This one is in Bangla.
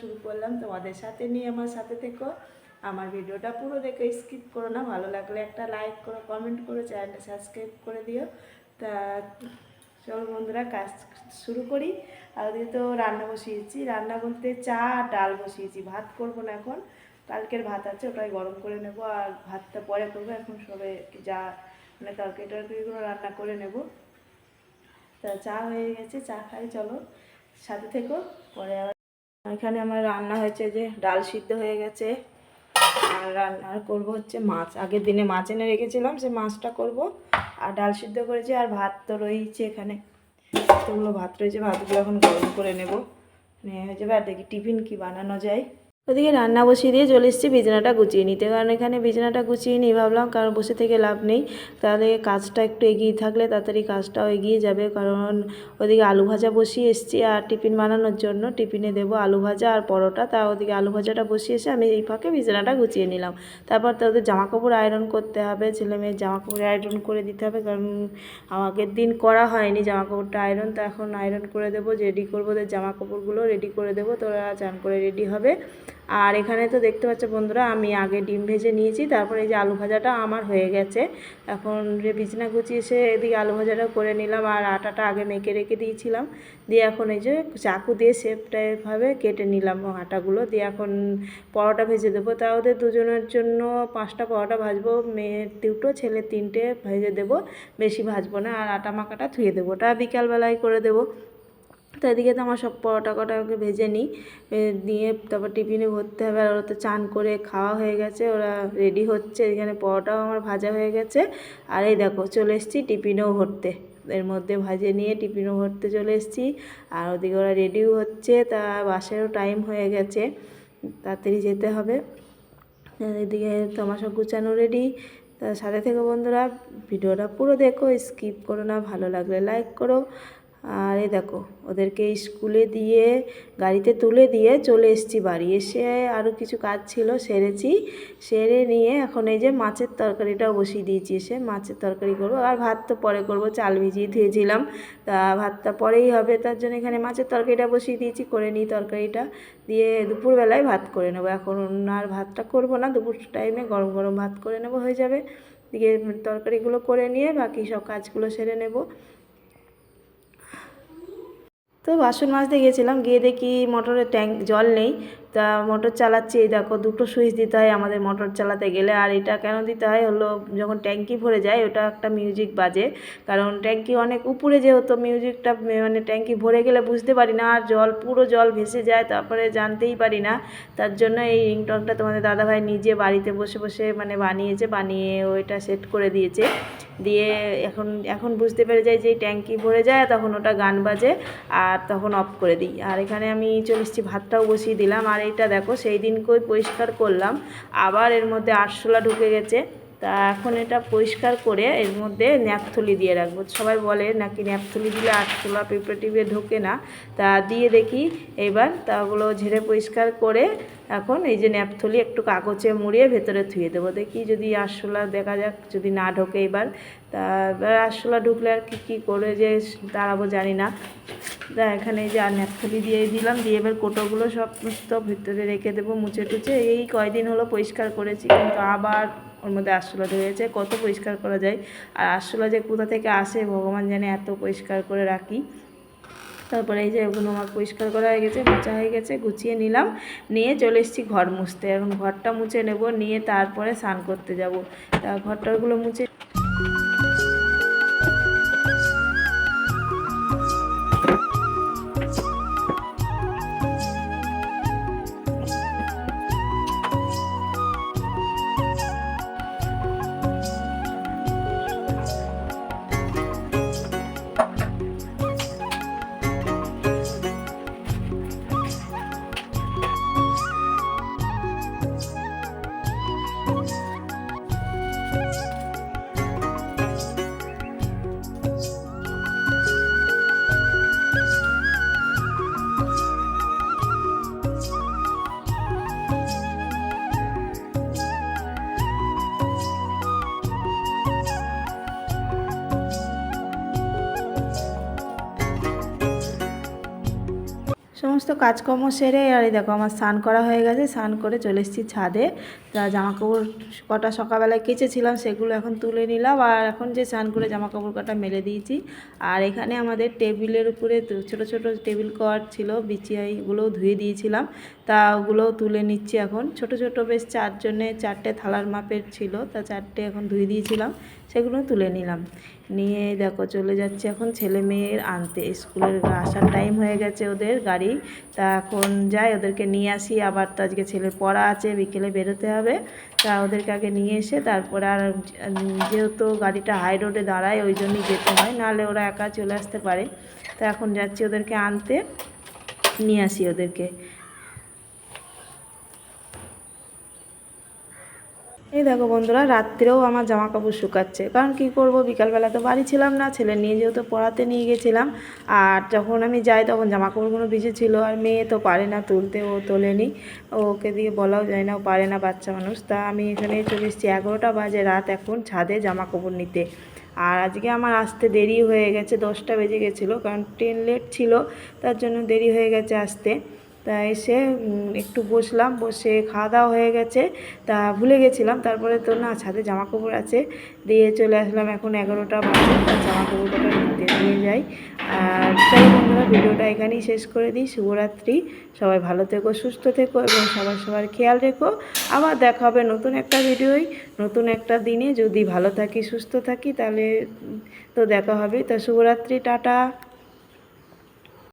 শুরু করলাম। তোমাদের সাথে নিয়ে আমার সাথে থেকো, আমার ভিডিওটা পুরো দেখে স্কিপ করো না। ভালো লাগলে একটা লাইক করো, কমেন্ট করো, চ্যানেলটা সাবস্ক্রাইব করে দিও। তা চলো বন্ধুরা, কাজ শুরু করি। আর ওদিকে তো রান্না বসিয়েছি, রান্না বলতে চা আর ডাল বসিয়েছি। ভাত করবো না এখন, কালকের ভাত আছে ওটাই গরম করে নেব, আর ভাতটা পরে করবো। এখন সবে যা মানে তরকারিগুলো রান্না করে নেব। তা চা হয়ে গেছে, চা খাই, চলো সাথে থেকো। পরে আবার এখানে আমার রান্না হয়েছে, যে ডাল সিদ্ধ হয়ে গেছে, আর রান্না করবো হচ্ছে মাছ। আগের দিনে মাছ এনে রেখেছিলাম, সে মাছটা করব। আর ডাল সিদ্ধ করেছি, আর ভাত তো রয়েছে এখানে, এতগুলো ভাত রয়েছে, ভাতগুলো এখন গরম করে নেব, হয়ে যাবে। আর দেখি টিফিন কি বানানো যায়। ওদিকে রান্না বসিয়ে দিয়ে চলে এসেছি বিছানাটা গুছিয়ে নিতে, কারণ এখানে বিছানাটা গুছিয়ে নিই ভাবলাম, কারণ বসে থেকে লাভ নেই। তাহলে কাজটা একটু এগিয়ে থাকলে তাড়াতাড়ি কাজটাও এগিয়ে যাবে। কারণ ওদিকে আলু ভাজা বসিয়ে এসেছি, আর টিফিন বানানোর জন্য টিফিনে দেবো আলু ভাজা আর পরোটা। তা ওদিকে আলু ভাজাটা বসিয়ে এসে আমি এই ফাঁকে বিছানাটা গুছিয়ে নিলাম। তারপর তো ওদের জামাকাপড় আয়রন করতে হবে, ছেলে মেয়ের জামাকাপড় আয়রন করে দিতে হবে, কারণ আগের দিন করা হয়নি জামাকাপড়টা আয়রন। তো এখন আয়রন করে দেবো, রেডি করবো, ওদের জামাকাপড়গুলো রেডি করে দেবো, তো ওরা চান করে রেডি হবে। আর এখানে তো দেখতে পাচ্ছ বন্ধুরা, আমি আগে ডিম ভেজে নিয়েছি, তারপরে এই যে আলু ভাজাটা আমার হয়ে গেছে। এখন যে বিছানা গুছিয়ে এসে এদিকে আলু ভাজাটা করে নিলাম, আর আটাটা আগে মেখে রেখে দিয়েছিলাম। দিয়ে এখন এই যে চাকু দিয়ে শেপটা এভাবে কেটে নিলাম আটাগুলো, দিয়ে এখন পরোটা ভেজে দেবো। তা ওদের দুজনের জন্য 5টা পরোটা ভাজবো, মেয়ের 2টো, ছেলে 3টে ভেজে দেবো, বেশি ভাজবো না। আর আটা মাখাটা ধুয়ে দেবো, ওটা বিকালবেলায় করে দেবো। তো এদিকে তো আমার সব পরোটা কটাকে ভেজে নিই, দিয়ে তারপর টিফিনে ভরতে হবে। আর ওরা তো চান করে খাওয়া হয়ে গেছে, ওরা রেডি হচ্ছে। এখানে পরোটাও আমার ভাজা হয়ে গেছে, আর এই দেখো চলে এসেছি টিফিনেও ভরতে। এর মধ্যে ভাজে নিয়ে টিফিনও ভরতে চলে এসেছি। আর ওদিকে ওরা রেডিও হচ্ছে, তা বাসেরও টাইম হয়ে গেছে, তাড়াতাড়ি যেতে হবে। এদিকে তো আমার সব গুছানো রেডি। তার সাথে থেকে বন্ধুরা ভিডিওটা পুরো দেখো, স্কিপ করো না, ভালো লাগলে লাইক করো। আর এই দেখো ওদেরকে স্কুলে দিয়ে গাড়িতে তুলে দিয়ে চলে এসেছি বাড়ি। এসে আরও কিছু কাজ ছিল সেরেছি, সেরে নিয়ে এখন এই যে মাছের তরকারিটাও বসিয়ে দিয়েছি। এসে মাছের তরকারি করবো, আর ভাত তো পরে করবো, চাল ভিজিয়ে ধুয়েছিলাম, তা ভাতটা পরেই হবে। তার জন্য এখানে মাছের তরকারিটা বসিয়ে দিয়েছি, করে নিই তরকারিটা, দিয়ে দুপুরবেলায় ভাত করে নেবো। এখন আর ভাতটা করবো না, দুপুর টাইমে গরম গরম ভাত করে নেবো, হয়ে যাবে। দিকে তরকারিগুলো করে নিয়ে বাকি সব কাজগুলো সেরে নেব। তো বাসন মাজতে গিয়েছিলাম, গিয়ে দেখি মোটরের ট্যাঙ্ক জল নেই। তা মোটর চালাচ্ছি, এই দেখো 2টো সুইচ দিতে হয় আমাদের মোটর চালাতে গেলে। আর এটা কেন দিতে হয় হলো, যখন ট্যাঙ্কি ভরে যায় ওটা একটা মিউজিক বাজে, কারণ ট্যাঙ্কি অনেক উপরে যেহেতু মিউজিকটা মানে ট্যাঙ্কি ভরে গেলে বুঝতে পারি না, আর পুরো জল ভেসে যায়, তারপরে জানতেই পারি না। তার জন্য এই রিংটনটা তোমাদের দাদাভাই নিজে বাড়িতে বসে বসে মানে বানিয়েছে, বানিয়ে ওইটা সেট করে দিয়েছে। দিয়ে এখন বুঝতে পেরে যাই যে ট্যাঙ্কি ভরে যায়, তখন ওটা গান বাজে, আর তখন অফ করে দিই। আর এখানে আমি চলে এসেছি, ভাতটাও বসিয়ে দিলাম। আর এইটা দেখো সেই দিনকেই পরিষ্কার করলাম, আবার এর মধ্যে আরশোলা ঢুকে গেছে। তা এখন এটা পরিষ্কার করে এর মধ্যে ন্যাপথলি দিয়ে রাখবো। সবাই বলে নাকি ন্যাপথলি দিলে আরশোলা পিঁপড়ে টিপড়ে ঢোকে না, তা দিয়ে দেখি এবার। তাগুলো ঝেড়ে পরিষ্কার করে এখন এই যে ন্যাপথলি একটু কাগজে মুড়িয়ে ভেতরে ধুয়ে দেবো। দেখি যদি আরশোলা দেখা যাক, যদি না ঢোকে এবার। তা এবার আরশোলা ঢুকলে আর কী করে যে দাঁড়াবো জানি না। তা এখানে এই যে আর ন্যাপথলি দিয়ে দিলাম, দিয়ে এবার কোটোগুলো সমস্ত ভিতরে রেখে দেবো মুছে টুছে। এই কয়দিন হলো পরিষ্কার করেছি, কিন্তু আবার ওর মধ্যে আরশোলা ধরেছে। কত পরিষ্কার করা যায়, আর আরশোলা যে কোথা থেকে আসে ভগবান জানে, এত পরিষ্কার করে রাখি। তারপরে এই যে ওগুলো আমার পরিষ্কার করা হয়ে গেছে, মোছা হয়ে গেছে, গুছিয়ে নিলাম, নিয়ে চলে এসেছি ঘর মুছতে। এখন ঘরটা মুছে নেব, নিয়ে তারপরে স্নান করতে যাব। তা ঘরটাগুলো মুছে সমস্ত কাজকর্ম সেরে আর এই দেখো আমার স্নান করা হয়ে গেছে, স্নান করে চলে এসেছি ছাদে। তা জামাকাপড় কটা সকালবেলায় কেচেছিলাম সেগুলো এখন তুলে নিলাম, আর এখন যে স্নান করে জামাকাপড় কটা মেলে দিয়েছি। আর এখানে আমাদের টেবিলের উপরে ছোট ছোট টেবিল কভার ছিল, বিছিয়াইগুলোও ধুয়ে দিয়েছিলাম, তা ওগুলোও তুলে নিচ্ছি এখন। ছোট ছোট বেশ 4 জনে 4টে থালার মাপের ছিল, তা 4টে এখন ধুয়ে দিয়েছিলাম, সেগুলো তুলে নিলাম। নিয়ে দেখো চলে যাচ্ছে এখন ছেলে মেয়ের আনতে, স্কুলের আসার টাইম হয়ে গেছে ওদের গাড়ি। তা এখন যাই ওদেরকে নিয়ে আসি, আবার তো আজকে ছেলের পড়া আছে, বিকেলে বেরোতে হবে। তা ওদেরকে আগে নিয়ে এসে তারপরে, আর যেহেতু গাড়িটা হাই রোডে দাঁড়ায় ওই জন্যই যেতে হয়, নাহলে ওরা একা চলে আসতে পারে। তা এখন যাচ্ছি ওদেরকে আনতে, নিয়ে আসি ওদেরকে। এই দেখো বন্ধুরা, রাত্রেও আমার জামা কাপড় শুকাচ্ছে, কারণ কি করব, বিকালবেলা তো বাড়ি ছিলাম না, ছেলে নিয়ে যেহেতু পড়াতে নিয়ে গেছিলাম। আর যখন আমি যাই তখন জামা কাপড়গুলো ভিজে ছিল, আর মেয়ে তো পারে না তুলতে, ও তোলেনি, ওকে দিয়ে বলাও যায় না, ও পারে না, বাচ্চা মানুষ। তা আমি এখানে চলে এসেছি 11টা বাজে রাত এখন ছাদে জামা কাপড় নিতে। আর আজকে আমার আসতে দেরি হয়ে গেছে, 10টা বেজে গেছিলো, কারণ ট্রেন লেট ছিল, তার জন্য দেরি হয়ে গেছে আসতে। তা এসে একটু বসলাম, বসে খাওয়া দাওয়া হয়ে গেছে, তা ভুলে গেছিলাম, তারপরে তো না ছাদে জামা কাপড় আছে, দিয়ে চলে আসলাম এখন 11টা বাজে, তার জামা কাপড়টা নিতে নিয়ে যাই। আর তাই বন্ধুরা, ভিডিওটা এখানেই শেষ করে দিই। শুভরাত্রি, সবাই ভালো থেকো, সুস্থ থেকো এবং সবার খেয়াল রেখো। আবার দেখা হবে নতুন একটা ভিডিওয়, নতুন একটা দিনে, যদি ভালো থাকি সুস্থ থাকি তাহলে তো দেখা হবে। তা শুভরাত্রি, টাটা।